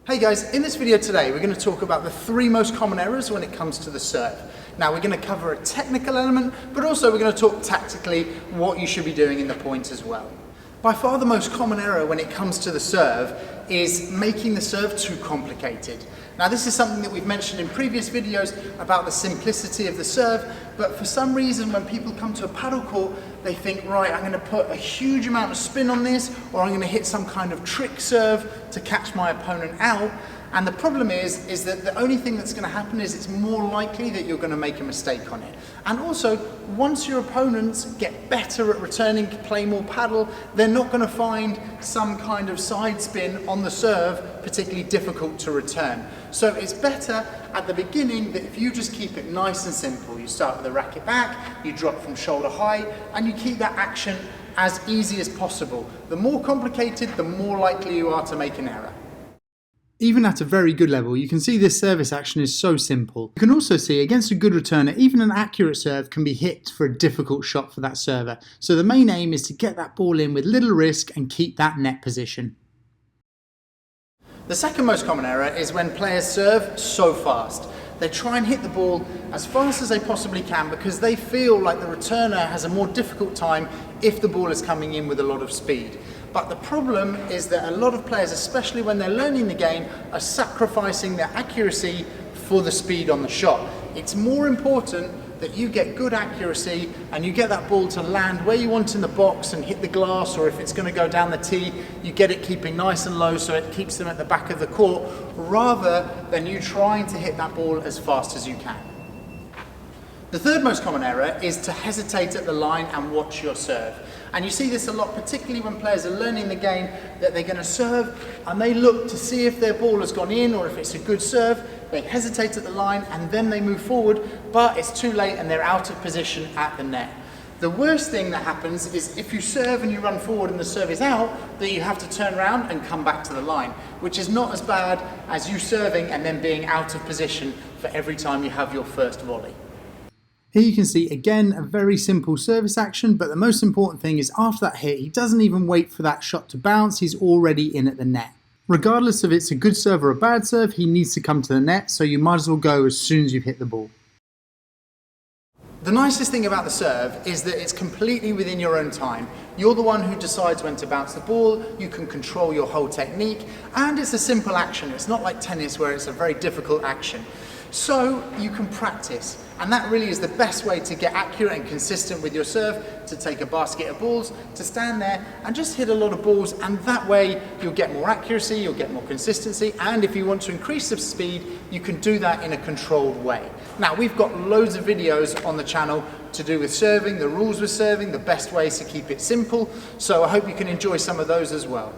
Hey guys, in this video today we're going to talk about the 3 most common errors when it comes to the serve. Now we're going to cover a technical element, but also we're going to talk tactically what you should be doing in the points as well. By far the most common error when it comes to the serve is making the serve too complicated. Now this is something that we've mentioned in previous videos about the simplicity of the serve, but for some reason when people come to a paddle court they think, right, I'm going to put a huge amount of spin on this, or I'm going to hit some kind of trick serve to catch my opponent out. And the problem is that the only thing that's going to happen is it's more likely that you're going to make a mistake on it. And also, once your opponents get better at returning to play more paddle, they're not going to find some kind of side spin on the serve particularly difficult to return. So it's better at the beginning that if you just keep it nice and simple. You start with the racket back, you drop from shoulder high, and you keep that action as easy as possible. The more complicated, the more likely you are to make an error. Even at a very good level, you can see this service action is so simple. You can also see against a good returner, even an accurate serve can be hit for a difficult shot for that server. So the main aim is to get that ball in with little risk and keep that net position. The second most common error is when players serve so fast. They try and hit the ball as fast as they possibly can because they feel like the returner has a more difficult time if the ball is coming in with a lot of speed. But the problem is that a lot of players, especially when they're learning the game, are sacrificing their accuracy for the speed on the shot. It's more important that you get good accuracy and you get that ball to land where you want in the box and hit the glass, or if it's going to go down the tee, you get it keeping nice and low so it keeps them at the back of the court, rather than you trying to hit that ball as fast as you can. The third most common error is to hesitate at the line and watch your serve. And you see this a lot, particularly when players are learning the game, that they're going to serve and they look to see if their ball has gone in or if it's a good serve. They hesitate at the line and then they move forward, but it's too late and they're out of position at the net. The worst thing that happens is if you serve and you run forward and the serve is out, that you have to turn around and come back to the line, which is not as bad as you serving and then being out of position for every time you have your first volley. Here you can see again a very simple service action, but the most important thing is after that hit he doesn't even wait for that shot to bounce, he's already in at the net. Regardless if it's a good serve or a bad serve, he needs to come to the net, so you might as well go as soon as you've hit the ball. The nicest thing about the serve is that it's completely within your own time. You're the one who decides when to bounce the ball, you can control your whole technique, and it's a simple action. It's not like tennis where it's a very difficult action. So you can practice, and that really is the best way to get accurate and consistent with your serve, to take a basket of balls, to stand there and just hit a lot of balls, and that way you'll get more accuracy, you'll get more consistency, and if you want to increase the speed, you can do that in a controlled way. Now we've got loads of videos on the channel to do with serving, the rules with serving, the best ways to keep it simple, so I hope you can enjoy some of those as well.